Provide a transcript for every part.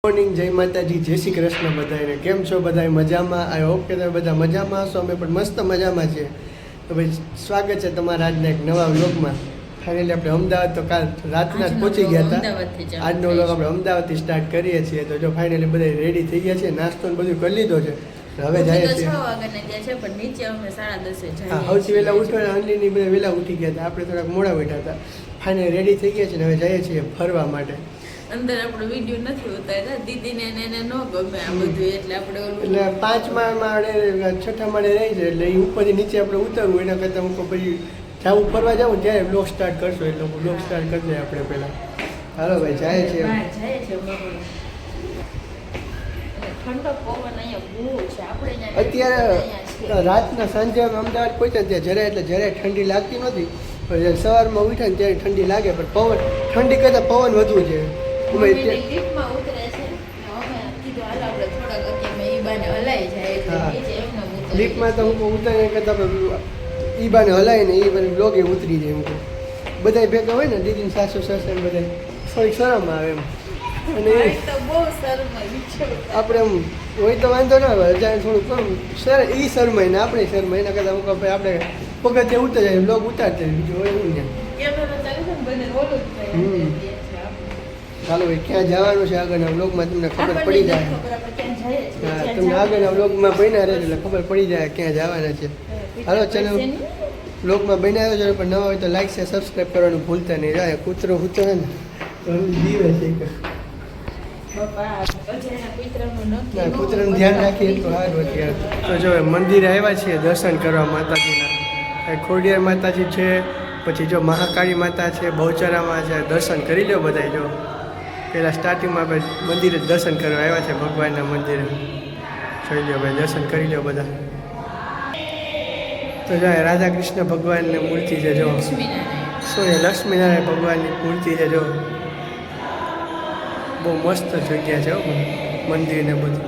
Morning, જય માતાજી, જય શ્રી કૃષ્ણ બધાને. કેમ છો બધા? મજામાં? આઈ હોપ કે તમે બધા મજામાં હશો. અમે પણ મસ્ત મજામાં છીએ. તો ભાઈ સ્વાગત છે તમારા આજના એક નવા વ્લોગમાં. ફાઇનલી આપણે અમદાવાદ તો કાલ રાતના જ પહોંચી ગયા હતા. આજનો વ્લોગ આપણે અમદાવાદથી સ્ટાર્ટ કરીએ છીએ. તો જો ફાઇનલી બધા રેડી થઈ ગયા છે, નાસ્તો ને બધું કરી લીધો છે. હવે જાય છે. સૌથી વહેલા ઉઠવા અનલીની બધા વહેલા ઉઠી ગયા હતા. આપણે થોડાક મોડા બેઠા હતા. ફાઇનલી રેડી થઈ ગયા છે ને હવે જઈએ છીએ ફરવા માટે. અંદર આપણો વિડીયો નથી ઉતાર્યા, દીદીને એને ન ગમે આ બધું, એટલે આપણે એટલે 5મા માળે 6ઠા માળે રહી છે, એટલે એ ઉપરથી નીચે આપણે ઉતરવું. એના કરતાં હું પછી જાવું ફરવા જાઉં ત્યારે બ્લોગ સ્ટાર્ટ કરશો, એટલે બ્લોગ સ્ટાર્ટ કરશે આપણે પહેલાં. હાલો ભાઈ જાય છે. અત્યારે રાતના સાંજે અમદાવાદ પહોંચ્યા ત્યાં જરાય એટલે જરાય ઠંડી લાગતી નથી. પણ સવારમાં ઉઠ્યા ને ત્યારે ઠંડી લાગે, પણ પવન ઠંડી કરતાં પવન વધુ છે. લીફમાં તો હું ઉતરે કરતાં ઈ બાને હલાય ને એ બને બ્લોગે ઉતરી જાય. હું બધા ભેગા હોય ને દીદીને સાસુ સસરા ને બધા થોડીક શરમ આવે એમ. અને આપણે એમ હોય તો વાંધો ના આવે, જાણે થોડુંક કમ સર એ શરમાય ને આપણે શરમાય. એના કરતાં હું ભાઈ આપણે પગથિયે ઉતર જાય, બ્લોગ ઉતારતા બીજું હોય એવું ને. ચાલો ભાઈ ક્યાં જવાનું છે આગળના વ્લોગમાં તમને ખબર પડી જાય. હા, તમને આગળના વ્લોગમાં બન્યા રહે એટલે ખબર પડી જાય ક્યાં જવાના છે. હાલો ચેનલ વ્લોગમાં બનાવ્યો છે, પણ નવા હોય તો લાઈક છે, સબસ્ક્રાઈબ કરવાનું ભૂલતા નહીં. જાય કૂતરો હૂતો ને તો જીવે છે કે કૂતરાનું ધ્યાન રાખીએ એટલું સારું અત્યારે. તો જો મંદિરે આવ્યા છીએ દર્શન કરવા માતાજીના. ખોડિયાર માતાજી છે, પછી જો મહાકાળી માતા છે, બહુચરામાં છે. દર્શન કરી લો બધા. જો પહેલાં સ્ટાર્ટિંગમાં આપણે મંદિરે દર્શન કરવા આવ્યા છે, ભગવાનના મંદિરે. જોઈ લો ભાઈ, દર્શન કરી લો બધા. તો જાય રાધા કૃષ્ણ ભગવાનની મૂર્તિ છે. જો લક્ષ્મીનારાયણ ભગવાનની મૂર્તિ છે. જો બહુ મસ્ત જગ્યા છે મંદિર ને બધું.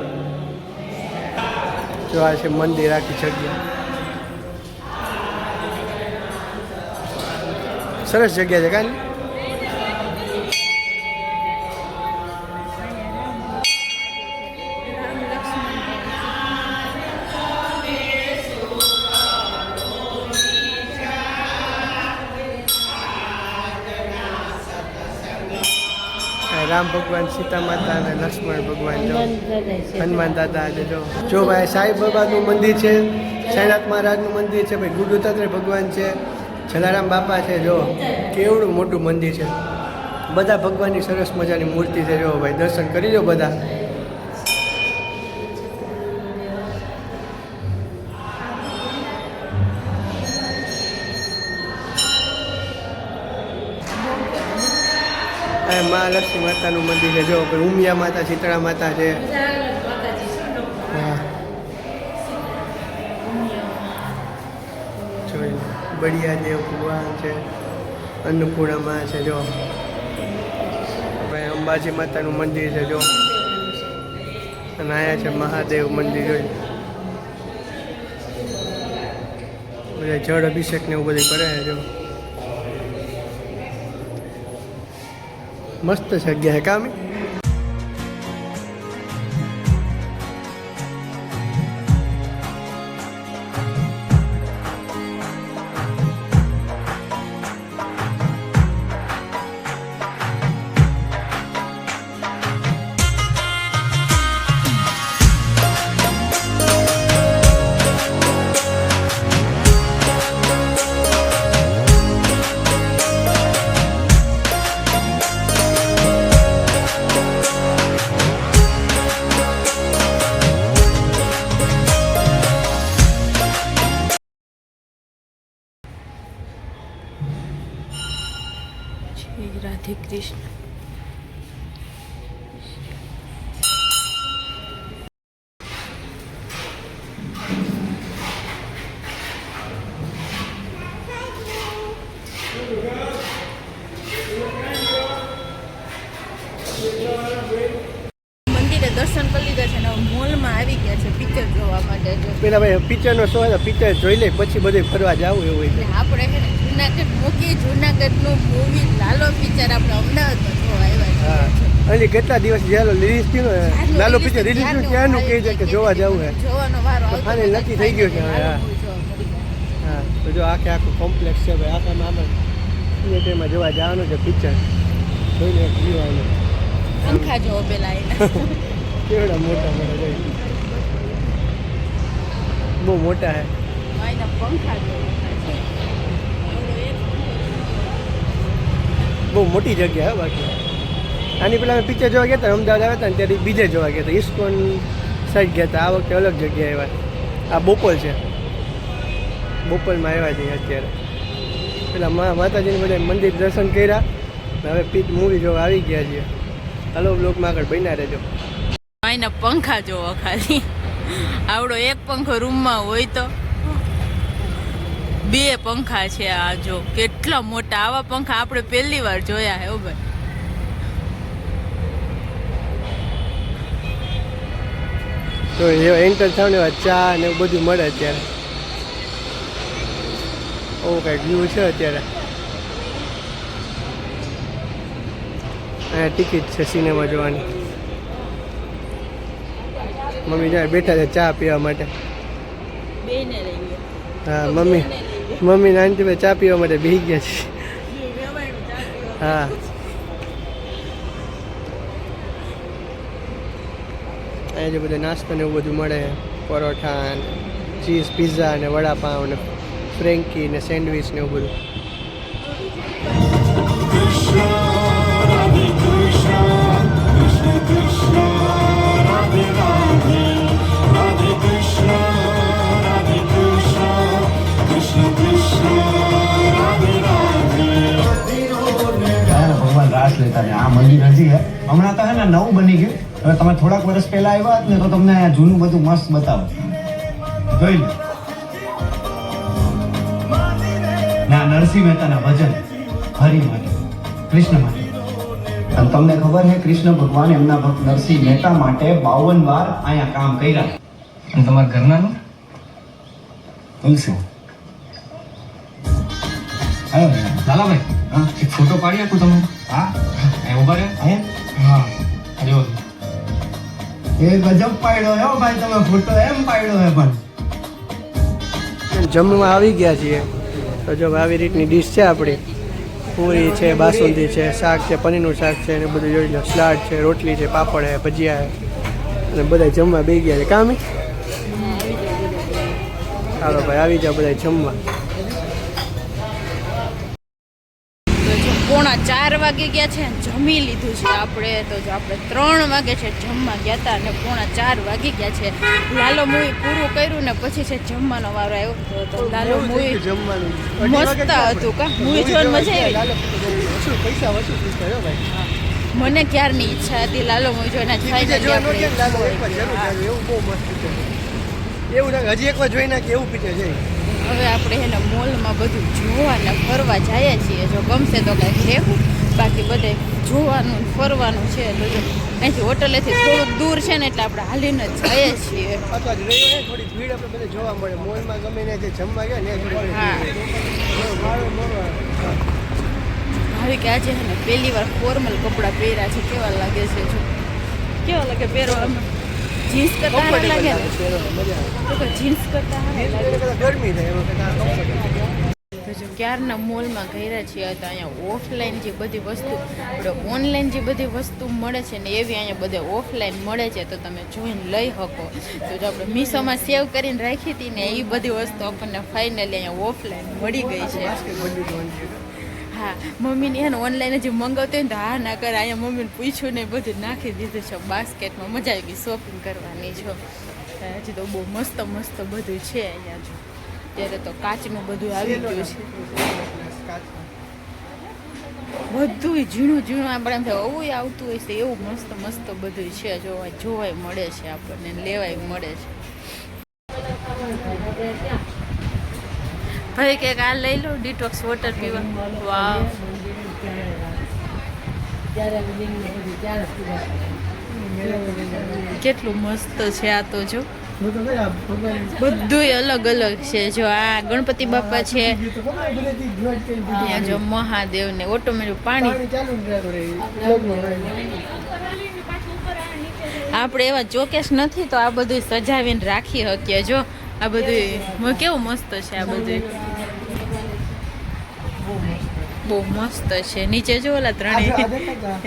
જો આ છે મંદિર, આખી જગ્યા સરસ જગ્યા છે કાંઈ. રામ ભગવાન, સીતા માતા અને લક્ષ્મણ ભગવાન, જો હનુમાન દાદા છે. જો ભાઈ સાંઈ બાબાનું મંદિર છે, સાંઈનાથ મહારાજનું મંદિર છે, ભાઈ ગુરુ દત્તાત્રેય ભગવાન છે, જલારામ બાપા છે. જો કેવડું મોટું મંદિર છે. બધા ભગવાનની સરસ મજાની મૂર્તિ છે. જો ભાઈ દર્શન કરી લો બધા. મહાલક્ષ્મી માતાનું મંદિર છે. જો ઉમિયા માતા, શીતળા માતા છે. હા, જોઈ બળિયા દેવ ભગવાન છે, અન્નપૂર્ણામાં છે. જો ભાઈ અંબાજી માતાનું મંદિર છે. જો અને આયા છે મહાદેવ મંદિર. જોઈ બધા જળ અભિષેક ને એવું બધું કરે છે. જો મસ્ત જગ્યા હે કામી. રાધે કૃષ્ણ. મંદિરે દર્શન કરી લીધા છે ને મોલમાં આવી ગયા છે પિક્ચર જોવા માટે. પેલા ભાઈ પિક્ચરનો શો હતો, પિક્ચર જોઈ લે પછી બધે ફરવા જવું એવું હોય છે. આપણે છે ને જુનાગઢ મૂકી, જુનાગઢનું મૂવી લાલો પિક્ચર આપણે અમદાવાદમાં જોવા આવ્યા છે. અને કેટલા દિવસ જેલો રિલીઝ થયો લાલો પિક્ચર રિલીઝ થયું ત્યાંનું કહે છે કે જોવા જવું હે જોવાનો વારો આવતો ફાઇનલ નક્કી થઈ ગયું છે હવે હા હા તો જો આખું કોમ્પ્લેક્સ છે ભાઈ આખામાં આપણે થિયેટરમાં જોવા જવાનું છે પિક્ચર જોઈને એક વ્યૂ આવે પંખા જોવો પેલા કેવડા મોટા મોટા જોઈ બહુ મોટા હે પંખા જોવો બહુ મોટી જગ્યા હે બાકી આની પેલા અમે પિક્ચર જોવા ગયા હતા અમદાવાદ આવ્યા હતા ને ત્યારે બીજે જોવા ગયા હતા ઇસ્કોન સાઈડ ગયા હતા આ વખતે અલગ જગ્યાએ આવ્યા આ બોપલ છે બોપલમાં આવ્યા છીએ અત્યારે પેલા માતાજીને બધા મંદિર દર્શન કર્યા ને હવે મૂવી જોવા આવી ગયા છીએ હાલો બ્લોકમાં આગળ બન્યા રહેજો એના પંખા જોવો ખાલી આવડો એક પંખો રૂમમાં હોય તો 2 પંખા છે આ જો કેટલા મોટા આવા પંખા આપણે પહેલી વાર જોયા હે ભાઈ તો એન્ટર થાવ ને ચા ને એવું બધું મળે અત્યારે ઓ કંઈક વ્યૂ છે અત્યારે અહીંયા ટિકિટ છે સિનેમા જોવાની મમ્મી જાય બેઠા છે ચા પીવા માટે બેને લઈ હા મમ્મી નાનથી ચા પીવા માટે બેસી ગયા છે હા અહીંયા જે બધો નાસ્તો ને એવું બધું મળે પરોઠા ને ચીઝ પિઝા ને વડાપાઉં ને ફ્રેન્કી ને સેન્ડવિચ ને એવું બધું ભગવાન રાસ લેતા ને આ મંદિર હજી હે હમણાં તો હે ને નવું બની ગયું હવે તમે થોડાક વર્ષ પહેલા આવ્યા હોત ને તો તમને જૂનું બધું મસ્ત બતાવો જોઈ લો ના નરસિંહ મહેતાના ભજન હરિ માટે કૃષ્ણ માટે અને તમને ખબર છે કૃષ્ણ ભગવાન એમના ભક્ત નરસિંહ મહેતા માટે 52 વાર અહીંયા કામ કર્યા અને તમારા ઘરનાનું તુલસી આવ્યો લાલાભાઈ હા એક ફોટો પાડી આપું તમને હા ઉભા રહે હા જો એ ગજબ પાડ્યો હે ભાઈ તમે ફોટો એમ પાડ્યો હે પણ જમવા આવી ગયા છીએ તો જો આવી રીતની ડીશ છે આપણી પૂરી છે બાસુંદી છે શાક છે પનીરનું શાક છે ને બધું જોઈ લો સલાડ છે રોટલી છે પાપડ છે ભજીયા છે અને બધા જમવા બેસી ગયા છે કામ ચાલો ભાઈ આવી જાઓ બધા જમવા પોણા 4 વાગે ગયા છે જમી લીધું છે આપણે તો જો આપણે 3 વાગે છે જમવા ગયા હતા અને પોણા 4 વાગી ગયા છે લાલો મૂવી પૂરું કર્યું ને પછી છે જમવાનો વારો આવ્યો તો લાલો મૂવી જમવાનું મસ્ત હતું કા મૂવી જોવાની મજા આવી પૈસા વસૂલ કર્યો ભાઈ મને ક્યારની ઈચ્છા હતી લાલો મૂવી જોઈને ફાઇનલી એવું બહુ મસ્ત છે એવું હજી એકવાર જોઈ નાખીએ એવું પિક્ચર છે હવે આપણે એને મોલમાં બધું જોવા ને ફરવા જઈએ છીએ જો ગમશે તો કંઈક લેવું બાકી બધે જોવાનું ફરવાનું છે તો જો અહીંથી હોટલેથી થોડુંક દૂર છે ને એટલે આપણે હાલીને જ જઈએ છીએ અથવા થોડી ભીડ આપણે બધે જોવા મળે મોલમાં ગમે ને જે જમવા ગયા ને હા હવે કે આજે છે ને પહેલી વાર ફોર્મલ કપડાં પહેર્યા છે કેવા લાગે છે જો કેવા લાગે પહેરવામાં જીન્સ કરતા સારા લાગે તો જીન્સ કરતા ગરમી થાય તો જો ક્યારના મોલમાં ગયા છીએ તો અહીંયા ઓફલાઈન જે બધી વસ્તુ આપણે ઓનલાઈન જે બધી વસ્તુ મળે છે ને એવી અહીંયા બધે ઓફલાઈન મળે છે તો તમે જોઈને લઈ શકો તો જો આપણે મીશોમાં સેવ કરીને રાખી હતી ને એ બધી વસ્તુ આપણને ફાઇનલી અહીંયા ઓફલાઈન મળી ગઈ છે હા મમ્મીને એને ઓનલાઈન જે મંગાવતી હોય ને તો હા ના કરે અહીંયા મમ્મીને પૂછ્યું ને બધું નાખી દીધું છે બાસ્કેટમાં મજા આવી ગઈ શોપિંગ કરવાની છો હજી તો બહુ મસ્ત મસ્ત બધું છે અહીંયા જો ત્યારે તો કાચનું બધું આવી ગયું છે બધું ઝીણું ઝીણું આપણે એમ થાય એવું આવતું હોય છે એવું મસ્ત મસ્ત બધું છે જોવાય મળે છે આપણને લેવાય મળે છે ભાઈ કે આ લઈ લો ડિટોક્સ વોટર પીવા વાવ કેટલું મસ્ત છે આ તો જો બધું અલગ અલગ છે જો આ ગણપતિ બાપા છે અહીંયા જો મહાદેવ ને ઓટોમેટિક પાણી આપણે એવા ચોકેસ નથી તો આ બધું સજાવીને રાખી શકીએ. જો આ બધું કેવું મસ્ત છે. આ બધું બહુ મસ્ત છે. નીચે જો ઓલા ત્રણેય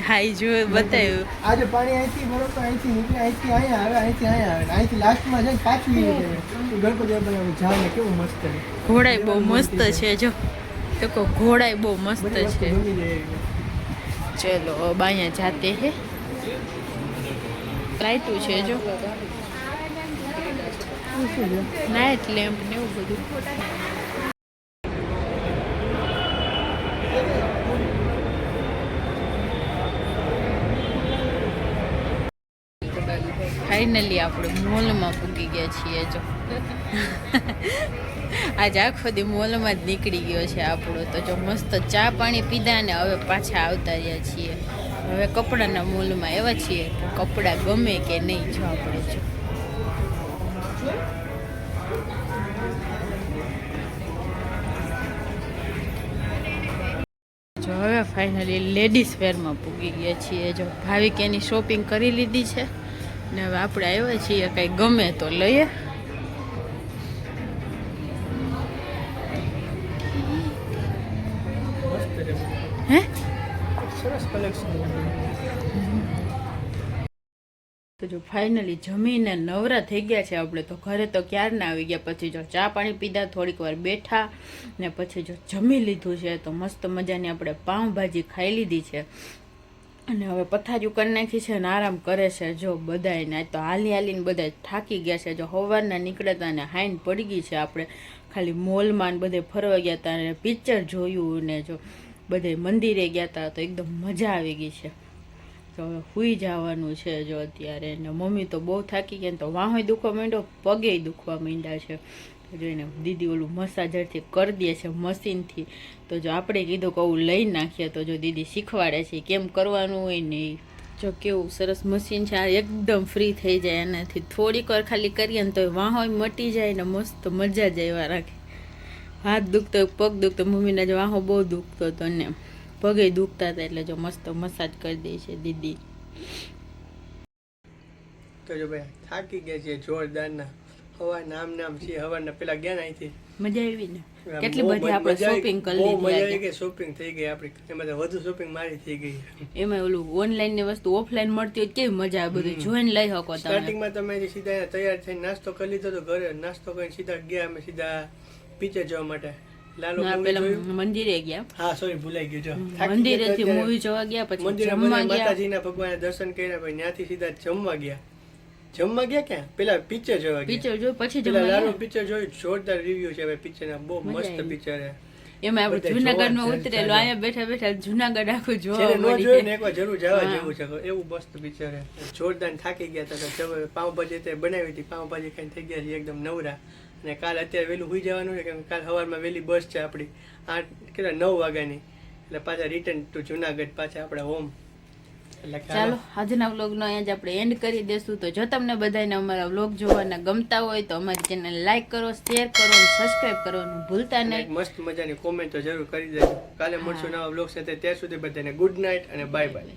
હાઈ જો બતાવ્યું. આજે પાણી અહીંથી બરોબર અહીંથી નીકળે, અહીંથી અહીંયા આવે, અહીંથી અહીંયા આવે, અહીંથી લાસ્ટમાં જાય પાછું ગણપતિ બાપાનું ઝાડ ને કેવું મસ્ત છે. ઘોડાય બહુ મસ્ત છે. જો તો ઘોડાય બહુ મસ્ત છે. ચલો अब અહીંયા જાતે હે. લાઈટું છે જો, નાઇટ લેમ્પ ને એવું બધું. ફાઇનલી આપણે મોલમાં પૂગી ગયા છીએ. જો આજે આખો દી મોલમાં જ નીકળી ગયો છે આપણો. તો જો મસ્ત ચા પાણી પીધા ને હવે પાછા આવતા રહ્યા છીએ. હવે કપડાના મોલમાં એવા છીએ કે કપડાં ગમે કે નહીં. જો આપણે જો હવે ફાઇનલી લેડીઝ વેરમાં પૂગી ગયા છીએ. જો ભાવિક એની શોપિંગ કરી લીધી છે ને હવે આપણે આવ્યા છીએ કંઈ ગમે તો લઈએ. હે સરસ કલેક્શન. તો જો ફાઇનલી જમીને નવરા થઈ ગયા છે આપણે. તો ઘરે તો ક્યારના આવી ગયા. પછી જો ચા પાણી પીધા, થોડીક વાર બેઠા ને પછી જો જમી લીધું છે. તો મસ્ત મજાની આપણે પાઉંભાજી ખાઈ લીધી છે અને હવે પથારીયું કરી નાખી છે અને આરામ કરે છે. જો બધાને તો હાલી હાલીને બધા થાકી ગયા છે. જો સવારના નીકળ્યા ને હાઈન પડી ગઈ છે. આપણે ખાલી મોલમાં બધે ફરવા ગયા હતા અને પિક્ચર જોયું ને જો બધે મંદિરે ગયા હતા. તો એકદમ મજા આવી ગઈ છે. તો હવે સૂઈ જવાનું છે જો અત્યારે. ને મમ્મી તો બહુ થાકી ગયા તો વાહોય દુખવા માંડ્યો, પગે દુખવા માંડ્યા છે. જોઈને દીદી ઓલું મસાજરથી કરી દે છે મશીનથી. તો જો આપણે કીધું કે આવું લઈ નાખીએ. તો જો દીદી શીખવાડે છે કેમ કરવાનું હોય ને. જો કેવું સરસ મશીન છે. આ એકદમ ફ્રી થઈ જાય એનાથી. થોડીક વાર ખાલી કરીએ ને તો વાહોય મટી જાય ને મસ્ત મજા જ આવ્યા રાખે. હાથ દુખતો, પગ દુખતો, મમ્મીના જો વાહો બહુ દુખતો હતો ને પગે દુખતા હતા. એટલે જો મસ્ત મસાજ કરી દે છે દીદી. તો જો ભાઈ થાકી ગયા છે જોરદારના. હવાના નામ છે. હવાના પેલા ગયા અહીંથી મજા આવી ને. કેટલી બધી આપણે શોપિંગ કરી બહુ મજા આવી લીધી. ગઈ. શોપિંગ થઈ ગઈ આપણી. એમાં તો વધુ શોપિંગ મારી થઈ ગઈ. એમાં ઓલું ઓનલાઈન ની વસ્તુ ઓફલાઈન મળતી હોય કેવી મજા આવે. બધું જોઈને લઈ શકો તમે. સ્ટાર્ટિંગમાં તમે સીધા તૈયાર થઈને નાસ્તો કરી લીધો તો ઘરે નાસ્તો કરીને સીધા ગયા અમે સીધા પિક્ચર જોવા માટે. લાલો પેલા મંદિરે ગયા. હા સોરી ભૂલાઈ ગયું. જો મંદિરેથી મૂવી જોવા ગયા, પછી જમવા ગયા. માતાજીના ભગવાનના દર્શન કર્યા, પછી ત્યાંથી સીધા જમવા ગયા. જમવા ગયા ક્યાં? પેલા પિક્ચર જોવા ગયા. પિક્ચર જોઈ પછી પેલા જમવા લાલો ગયા. પિક્ચર જોયું. જોરદાર રિવ્યુ છે હવે પિક્ચરના. બહુ મસ્ત પિક્ચર છે. એમાં આપણે બધા જુનાગઢમાં જોવા ઉતરેલું. અહીંયા બેઠા બેઠા જુનાગઢ આખું જોવા જેને ન મળી જોયું ને જાય. એકવાર જરૂર જવા હા. જેવું છે. એવું મસ્ત પિક્ચર છે. જોરદાર થાકી ગયા હતા. પાઉંભાજી તે બનાવી હતી. પાઉંભાજી ખાઈને થઈ ગયા છે એકદમ નવરા. અને કાલ અત્યારે વહેલું સુઈ જવાનું છે કેમ કે કાલ સવારમાં વહેલી બસ છે આપણી 9 વાગ્યાની. એટલે પાછા રિટર્ન ટુ જુનાગઢ પાછા આપણા હોમ. એટલે ચાલો આજના વ્લોગનો અહીંયા જ આપણે એન્ડ કરી દેશું. તો જો તમને બધાને અમારા વ્લોગ જોવાના ગમતા હોય તો અમારી ચેનલ લાઈક કરો, શેર કરો અને સબસ્ક્રાઇબ કરવાનું ભૂલતા નહીં. મસ્ત મજાની કોમેન્ટ તો જરૂર કરી દેજો. કાલે મળશું નવા વ્લોગ સાથે. ત્યાં સુધી બધાને ગુડ નાઇટ અને બાય બાય.